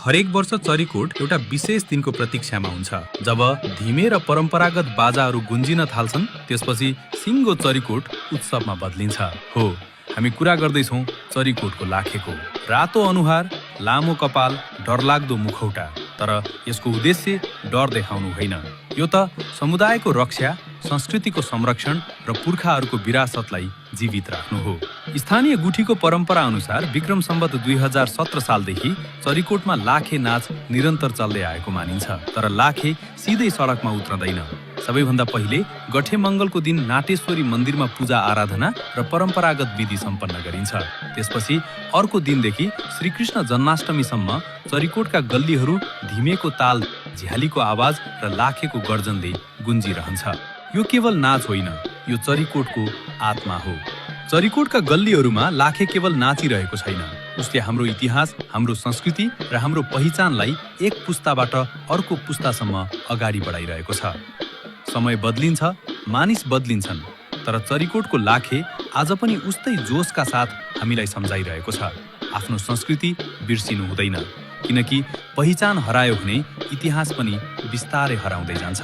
हरेक वर्ष चरीकोट एउटा विशेष दिनको प्रतीक्षामा हुन्छ जब धिमे र परम्परागत बाजाहरू गुन्जिन थाल्छन्। त्यसपछि सिङ्गो चरीकोट उत्सवमा बदलिन्छ। हो, हामी कुरा गर्दैछौँ चरीकोटको लाखेको। रातो अनुहार, लामो कपाल, डरलाग्दो मुखौटा। तर यसको उद्देश्य डर देखाउनु होइन, यो त समुदायको रक्षा, संस्कृतिको संरक्षण र पुर्खाहरूको विरासतलाई जीवित राख्नु हो। स्थानीय गुठीको परम्परा अनुसार विक्रम सम्वत 2017 सालदेखि चरीकोटमा लाखे नाच निरन्तर चल्दै आएको मानिन्छ। तर लाखे सिधै सडकमा उत्रदैन। सबैभन्दा पहिले गठे मङ्गलको दिन नाटेश्वरी मन्दिरमा पूजा आराधना र परम्परागत विधि सम्पन्न गरिन्छ। त्यसपछि अर्को दिनदेखि श्रीकृष्ण जन्माष्टमीसम्म चरीकोटका गल्लीहरू धिमेको ताल, झ्यालीको आवाज र लाखेको गर्जनले गुन्जिरहन्छ। यो केवल नाच होइन, यो चरीकोटको आत्मा हो। चरीकोटका गल्लीहरूमा लाखे केवल नाचिरहेको छैन, उसले हाम्रो इतिहास, हाम्रो संस्कृति र हाम्रो पहिचानलाई एक पुस्ताबाट अर्को पुस्तासम्म अगाडि बढाइरहेको छ। समय बदलिन्छ, मानिस बदलिन्छन्, तर चरीकोटको लाखे आज पनि उस्तै जोसका साथ हामीलाई सम्झाइरहेको छ। आफ्नो संस्कृति बिर्सिनु हुँदैन, किनकि पहिचान हरायो भने इतिहास पनि बिस्तारै हराउँदै जान्छ।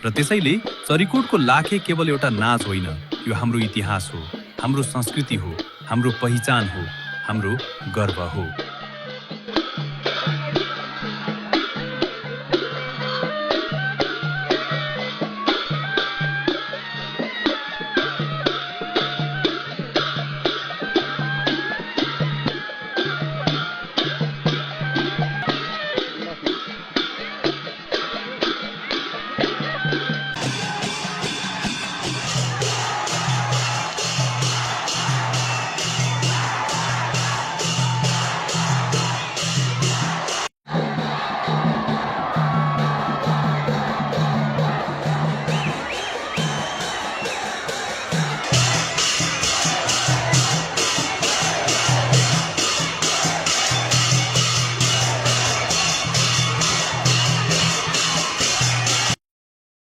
र त्यसैले चरीकोटको लाखे केवल एउटा नाच होइन, यो हाम्रो इतिहास हो, हाम्रो संस्कृति हो, हाम्रो पहिचान हो, हाम्रो गर्व हो।